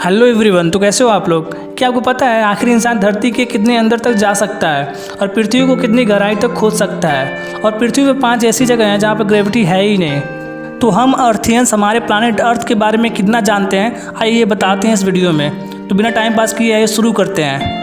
Hello everyone. तो कैसे हो आप लोग? क्या आपको पता है आखिर इंसान धरती के कितने अंदर तक जा सकता है और पृथ्वी को कितनी गहराई तक खोद सकता है? और पृथ्वी पर 5 ऐसी जगह हैं जहाँ पर ग्रेविटी है ही नहीं। तो हम अर्थियंस हमारे प्लानेट अर्थ के बारे में कितना जानते हैं, आइए ये बताते हैं इस वीडियो में। तो बिना टाइम पास किए आइए शुरू करते हैं।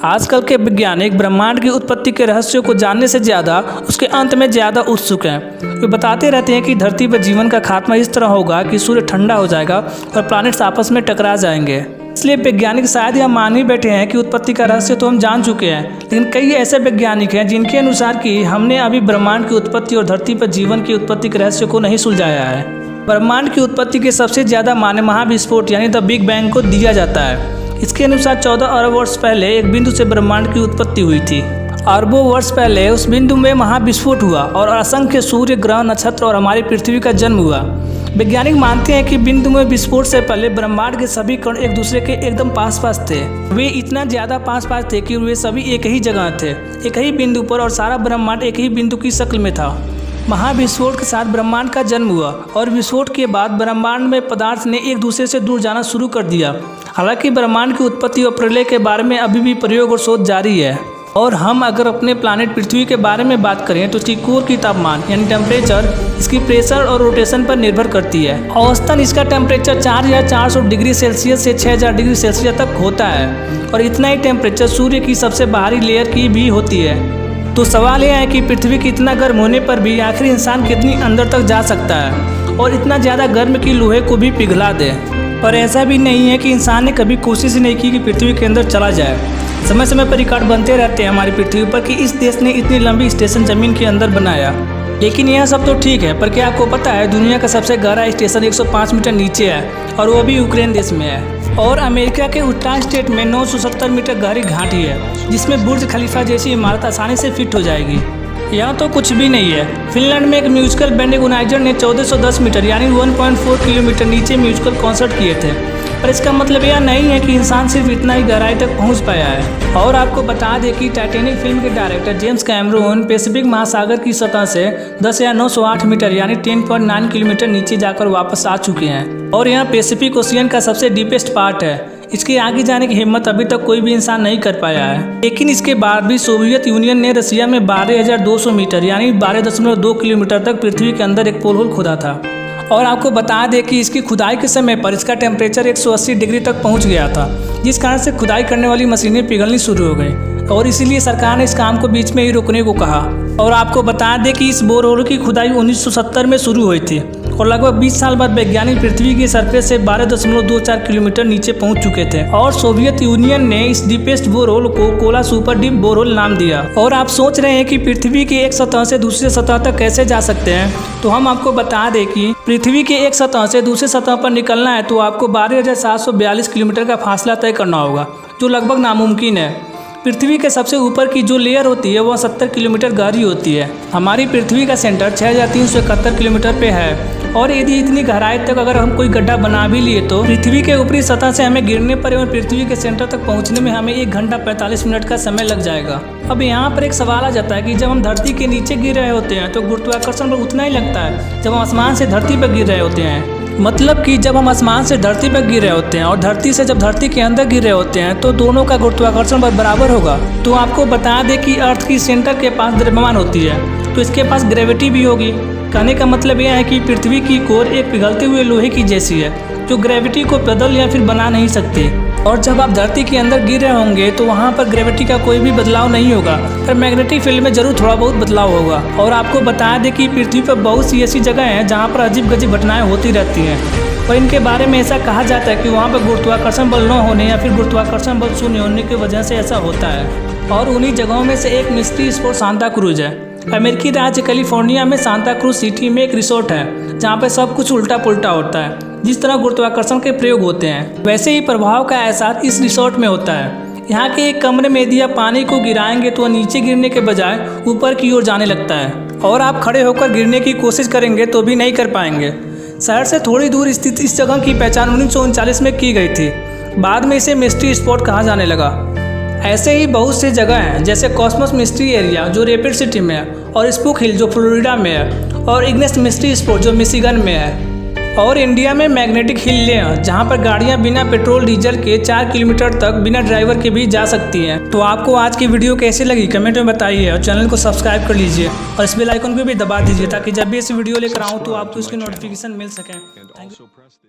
आजकल के वैज्ञानिक ब्रह्मांड की उत्पत्ति के रहस्यों को जानने से ज़्यादा उसके अंत में ज़्यादा उत्सुक हैं। वे बताते रहते हैं कि धरती पर जीवन का खात्मा इस तरह होगा कि सूर्य ठंडा हो जाएगा और प्लैनेट्स आपस में टकरा जाएंगे। इसलिए वैज्ञानिक शायद यह मान ही बैठे हैं कि उत्पत्ति का रहस्य तो हम जान चुके हैं, लेकिन कई ऐसे वैज्ञानिक हैं जिनके अनुसार कि हमने अभी ब्रह्मांड की उत्पत्ति और धरती पर जीवन की उत्पत्ति के रहस्य को नहीं सुलझाया है। ब्रह्मांड की उत्पत्ति के सबसे ज़्यादा मान्य महाविस्फोट यानी द बिग बैंग को दिया जाता है। इसके अनुसार 14 अरब वर्ष पहले एक बिंदु से ब्रह्मांड की उत्पत्ति हुई थी। अरबों वर्ष पहले उस बिंदु में महाविस्फोट हुआ और असंख्य सूर्य, ग्रह, नक्षत्र और हमारी पृथ्वी का जन्म हुआ। वैज्ञानिक मानते हैं कि बिंदु में विस्फोट से पहले ब्रह्मांड के सभी कण एक दूसरे के एकदम पास पास थे। वे इतना ज़्यादा पास पास थे कि वे सभी एक ही जगह थे, एक ही बिंदु पर, और सारा ब्रह्मांड एक ही बिंदु की शक्ल में था। महाविस्फोट के साथ ब्रह्मांड का जन्म हुआ और विस्फोट के बाद ब्रह्मांड में पदार्थ ने एक दूसरे से दूर जाना शुरू कर दिया। हालांकि ब्रह्मांड की उत्पत्ति और प्रलय के बारे में अभी भी प्रयोग और शोध जारी है। और हम अगर अपने प्लैनेट पृथ्वी के बारे में बात करें तो इसकी कोर की तापमान यानी टेम्परेचर इसकी प्रेशर और रोटेशन पर निर्भर करती है। औसतन इसका टेम्परेचर 4400 डिग्री सेल्सियस से 6000 डिग्री सेल्सियस तक होता है और इतना ही टेम्परेचर सूर्य की सबसे बाहरी लेयर की भी होती है। तो सवाल यह है कि पृथ्वी की इतना गर्म होने पर भी आखिर इंसान कितनी अंदर तक जा सकता है और इतना ज़्यादा गर्म कि लोहे को भी पिघला दे। पर ऐसा भी नहीं है कि इंसान ने कभी कोशिश ही नहीं की कि पृथ्वी के अंदर चला जाए। समय समय पर रिकॉर्ड बनते रहते हैं हमारी पृथ्वी पर कि इस देश ने इतनी लंबी स्टेशन ज़मीन के अंदर बनाया। लेकिन यह सब तो ठीक है, पर क्या आपको पता है दुनिया का सबसे गहरा स्टेशन 105 मीटर नीचे है और वो भी यूक्रेन देश में है। और अमेरिका के उत्तर स्टेट में 970 मीटर गहरी घाटी है जिसमें बुर्ज खलीफा जैसी इमारत आसानी से फिट हो जाएगी। यहाँ तो कुछ भी नहीं है। फिनलैंड में एक म्यूजिकल बैंड ऑर्गेनाइजर ने 1410 मीटर यानी 1.4 किलोमीटर नीचे म्यूजिकल कॉन्सर्ट किए थे। पर इसका मतलब यह नहीं है कि इंसान सिर्फ इतना ही गहराई तक पहुंच पाया है। और आपको बता दें कि टाइटैनिक फिल्म के डायरेक्टर जेम्स कैमरून पैसिफिक महासागर की सतह से 10,908 मीटर यानी 10.9 किलोमीटर नीचे जाकर वापस आ चुके हैं। और यह पैसिफिक ओशियन का सबसे डीपेस्ट पार्ट है। इसके आगे जाने की हिम्मत अभी तक कोई भी इंसान नहीं कर पाया है। लेकिन इसके बाद भी सोवियत यूनियन ने रसिया में 12,200 मीटर यानी 12.2 किलोमीटर तक पृथ्वी के अंदर एक पोल होल खोदा था। और आपको बता दें कि इसकी खुदाई के समय पर इसका टेम्परेचर 180 डिग्री तक पहुंच गया था, जिस कारण से खुदाई करने वाली मशीनें पिघलनी शुरू हो गई और इसीलिए सरकार ने इस काम को बीच में ही रोकने को कहा। और आपको बता दें कि इस बोरहोल की खुदाई 1970 में शुरू हुई थी और लगभग 20 साल बाद वैज्ञानिक पृथ्वी की सरफेस से 12.24 किलोमीटर नीचे पहुंच चुके थे। और सोवियत यूनियन ने इस डीपेस्ट बोरहोल को कोला सुपर डीप बोरहोल नाम दिया। और आप सोच रहे हैं कि पृथ्वी की एक सतह से दूसरी सतह तक कैसे जा सकते हैं, तो हम आपको बता दें कि पृथ्वी के एक सतह से दूसरी सतह पर निकलना है तो आपको 12,742 किलोमीटर का फासला तय करना होगा, जो लगभग नामुमकिन है। पृथ्वी के सबसे ऊपर की जो लेयर होती है वह 70 किलोमीटर गहरी होती है। हमारी पृथ्वी का सेंटर 6,371 किलोमीटर पे है। और यदि इतनी गहराई तक अगर हम कोई गड्ढा बना भी लिए तो पृथ्वी के ऊपरी सतह से हमें गिरने पर एवं पृथ्वी के सेंटर तक पहुंचने में हमें 1 घंटा 45 मिनट का समय लग जाएगा। अब यहाँ पर एक सवाल आ जाता है कि जब हम धरती के नीचे गिर रहे होते हैं तो गुरुत्वाकर्षण बल उतना ही लगता है जब हम आसमान से धरती पर गिर रहे होते हैं। मतलब कि जब हम आसमान से धरती पर गिर रहे होते हैं और धरती से जब धरती के अंदर गिर रहे होते हैं तो दोनों का गुरुत्वाकर्षण बल बराबर होगा। तो आपको बता दें कि अर्थ की सेंटर के पास द्रव्यमान होती है तो इसके पास ग्रेविटी भी होगी। कहने का मतलब यह है कि पृथ्वी की कोर एक पिघलते हुए लोहे की जैसी है जो ग्रेविटी को बदल या फिर बना नहीं सकती। और जब आप धरती के अंदर गिर रहे होंगे तो वहाँ पर ग्रेविटी का कोई भी बदलाव नहीं होगा, पर मैग्नेटिक फील्ड में जरूर थोड़ा बहुत बदलाव होगा। और आपको बता दें कि पृथ्वी पर बहुत सी ऐसी जगह हैं जहाँ पर अजीब गजीब घटनाएं होती रहती हैं और इनके बारे में ऐसा कहा जाता है कि वहाँ पर गुरुत्वाकर्षण बल न होने या फिर गुरुत्वाकर्षण बल शून्य होने की वजह से ऐसा होता है। और उन्हीं जगहों में से एक मिस्ट्री स्पॉट सांता क्रूज है। अमेरिकी राज्य कैलिफोर्निया में सांता क्रूज सिटी में एक रिसोर्ट है जहाँ पर सब कुछ उल्टा पुल्टा होता है। जिस तरह गुरुत्वाकर्षण के प्रयोग होते हैं वैसे ही प्रभाव का एहसास इस रिसोर्ट में होता है। यहाँ के एक कमरे में यदि आप पानी को गिराएंगे तो वह नीचे गिरने के बजाय ऊपर की ओर जाने लगता है और आप खड़े होकर गिरने की कोशिश करेंगे तो भी नहीं कर पाएंगे। शहर से थोड़ी दूर स्थित इस जगह की पहचान 1939 में की गई थी। बाद में इसे मिस्ट्री स्पॉट कहा जाने लगा। ऐसे ही बहुत सी जगह हैं जैसे कॉस्मोस मिस्ट्री एरिया जो रैपिड सिटी में है और स्पूक हिल जो फ्लोरिडा में है और इग्निस मिस्ट्री स्पोर्ट जो मिशिगन में है। और इंडिया में मैग्नेटिक हिल लेन जहाँ पर गाड़ियाँ बिना पेट्रोल डीजल के 4 किलोमीटर तक बिना ड्राइवर के भी जा सकती हैं। तो आपको आज की वीडियो कैसी लगी कमेंट में बताइए और चैनल को सब्सक्राइब कर लीजिए और इस बेल आइकन को भी दबा दीजिए ताकि जब भी ऐसी वीडियो लेकर आऊँ तो आपको इसकी नोटिफिकेशन मिल सके। Thank you.